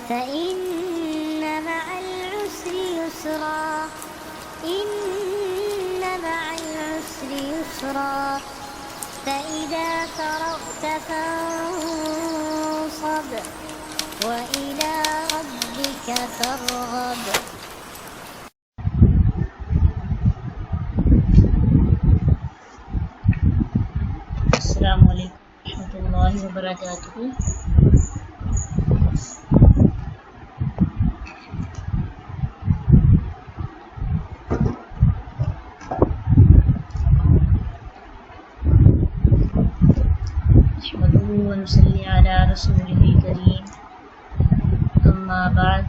فإن مع العسر يسرا إن مع العسر يسرا فإذا فرغت فانصب وإلى ربك فارغب. السلام علیکم ورحمۃ اللہ وبرکاتہ. نحمده ونصلي على رسوله الكريم. أما بعد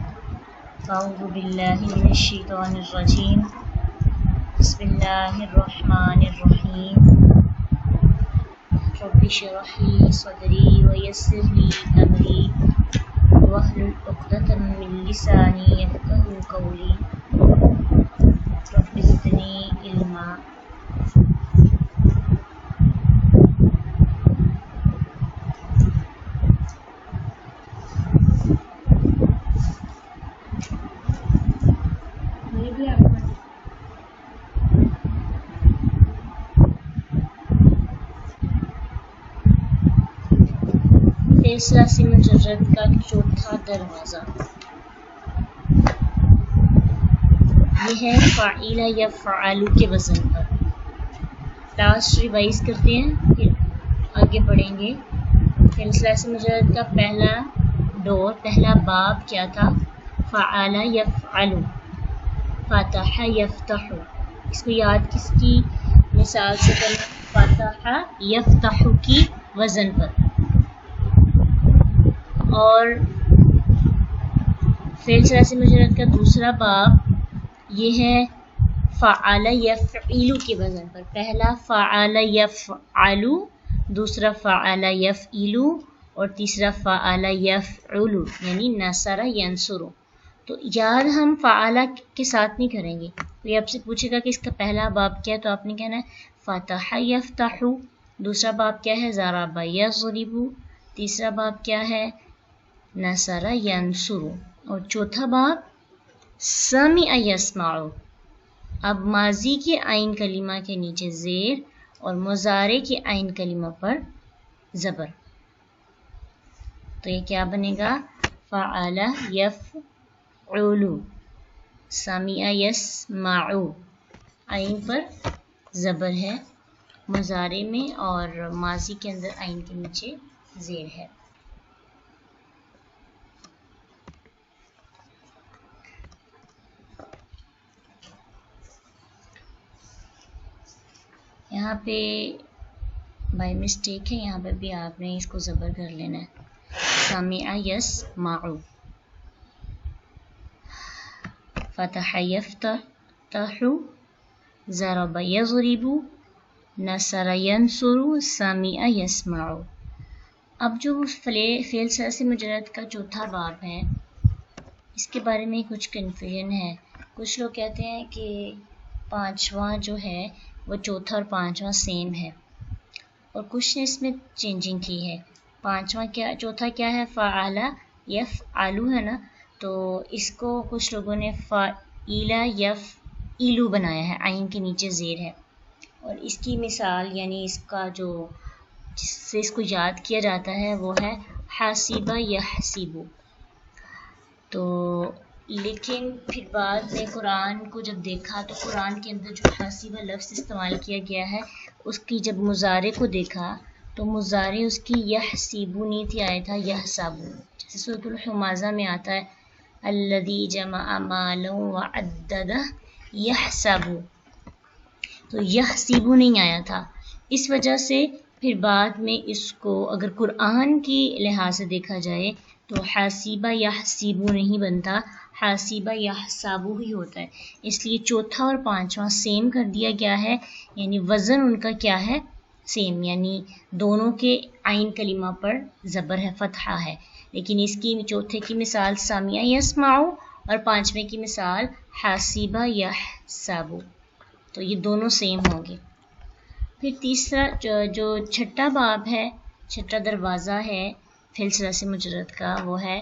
أعوذ بالله من الشيطان الرجيم. بسم الله الرحمن الرحيم. رب اشرح لي صدري ويسر لي أمري واحلل عقدة من لساني يفقهوا قولي. رب زدني علما. ثلاثی مجرد کا چوتھا دروازہ یہ ہے فاعل یا فعال کے وزن پر. لاسٹ ریوائز کرتے ہیں پھر آگے پڑھیں گے. ثلاثی مجرد کا پہلا دور پہلا باب کیا تھا؟ فعل یفعل، فتح یفتح. اس کو یاد کس کی مثال سے کرنا؟ فتح یفتح کی وزن پر. اور فعل ثلاثی مجرد کا دوسرا باب یہ ہے فعل یفعل کے وزن پر. پہلا فعل یفعل، دوسرا فعل یفعل اور تیسرا فعل یفعل یعنی نصر ینصر. تو یاد ہم فعل کے ساتھ نہیں کریں گے. کوئی آپ سے پوچھے گا کہ اس کا پہلا باب کیا ہے تو آپ نے کہنا ہے فتح یفتح. دوسرا باب کیا ہے؟ ضرب یضرب. تیسرا باب کیا ہے؟ نصر ینصر. اور چوتھا باب سمع یسمع. اب ماضی کے عین کلمہ کے نیچے زیر اور مضارع کے عین کلمہ پر زبر. تو یہ کیا بنے گا؟ فعل یفعل، سمع یسمع. عین پر زبر ہے مضارع میں اور ماضی کے اندر عین کے نیچے زیر ہے. یہاں پہ بائی مسٹیک ہے، یہاں پہ بھی آپ نے اس کو زبر کر لینا ہے. سمع یسمع، فتح یفتح، ضرب یضرب، نصر ینصر، سمع یسمع. اب جو فعل ثلاثی مجرد کا چوتھا باب ہے اس کے بارے میں کچھ کنفیوژن ہے. کچھ لوگ کہتے ہیں کہ پانچواں جو ہے وہ چوتھا اور پانچواں سیم ہے، اور کچھ نے اس میں چینجنگ کی ہے. پانچواں کیا، چوتھا کیا ہے؟ فعل یفعل ہے نا، تو اس کو کچھ لوگوں نے فعیل یفعیل بنایا ہے، عین کے نیچے زیر ہے. اور اس کی مثال یعنی اس کا جو جس سے اس کو یاد کیا جاتا ہے وہ ہے حاسب یحسب. تو لیکن پھر بعد میں قرآن کو جب دیکھا تو قرآن کے اندر جو حاسبہ لفظ استعمال کیا گیا ہے اس کی جب مضارع کو دیکھا تو مضارع اس کی یحسبو نہیں تھی، آیا تھا یحسبو. جیسے سورۃ الحمازہ میں آتا ہے الذی جمع مالا وعددہ یحسبو، تو یحسبو نہیں آیا تھا. اس وجہ سے پھر بعد میں اس کو اگر قرآن کی لحاظ سے دیکھا جائے تو حاسبہ یحسبو نہیں بنتا، حاسبہ یحسبو ہی ہوتا ہے. اس لیے چوتھا اور پانچواں سیم کر دیا گیا ہے، یعنی وزن ان کا کیا ہے؟ سیم، یعنی دونوں کے عین کلمہ پر زبر ہے، فتحہ ہے. لیکن اس کی چوتھے کی مثال سمع یسمع اور پانچویں کی مثال حاسبہ یحسبو، تو یہ دونوں سیم ہوں گے. پھر تیسرا جو چھٹا باب ہے، چھٹا دروازہ ہے فعل ثلاثی مجرد کا، وہ ہے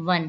1,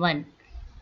1।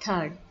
3rd,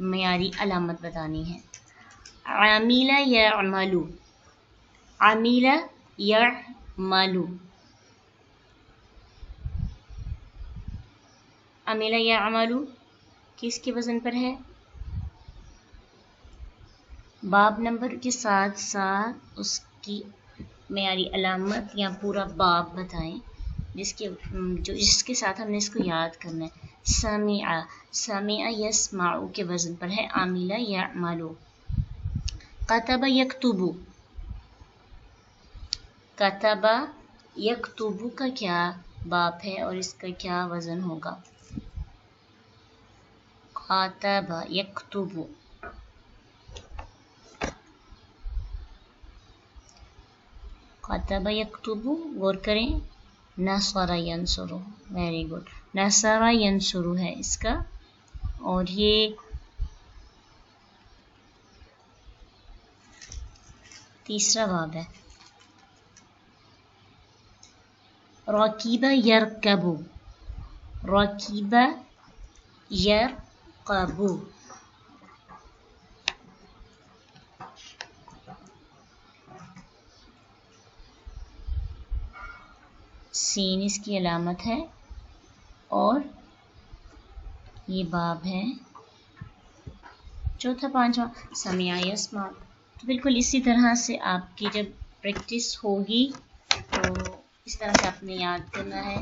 معیاری علامت بتانی ہے. عامل یعملو، عامل یعملو، عامل یعملو کس کے وزن پر ہے؟ باب نمبر کے ساتھ ساتھ اس کی معیاری علامت یا پورا باب بتائیں جس کے ساتھ ہم نے اس کو یاد کرنا ہے. سمع، سمع یسمع کے وزن پر ہے عامل یعملو. کتب یکتب، کتب یکتب کا کیا باب ہے اور اس کا کیا وزن ہوگا؟ کتب یکتب. کتب یکتب غور کریں. نصر ینصر، ویری گڈ. نصر ینصر ہے اس کا، اور یہ تیسرا باب ہے. رکب یرکب، رکب یرکب. سین اس کی علامت ہے اور یہ باب ہے. چوتھا پانچواں سمع یسمع. تو بالکل اسی طرح سے آپ کی جب پریکٹس ہوگی تو اس طرح سے آپ نے یاد کرنا ہے.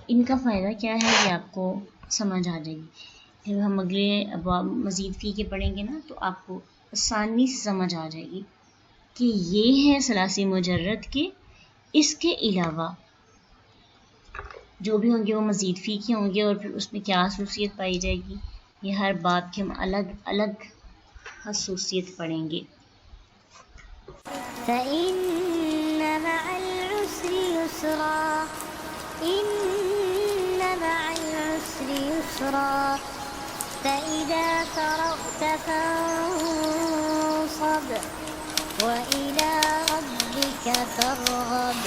ان کا فائدہ کیا ہے کہ آپ کو سمجھ آ جائے گی. جب ہم اگلے ابواب مزید فی کے پڑھیں گے نا تو آپ کو آسانی سے سمجھ آ جائے گی کہ یہ ہے ثلاثی مجرد کے، اس کے علاوہ جو بھی ہوں گے وہ مزید فی کے ہوں گے، اور پھر اس میں کیا خصوصیت پائی جائے گی، یہ ہر باب کے ہم الگ الگ خصوصیت پڑھیں گے. فإن مع العسر يسرا، إن مع العسر يسرا، فإذا فرغت فانصب وإلى ربك فارغب.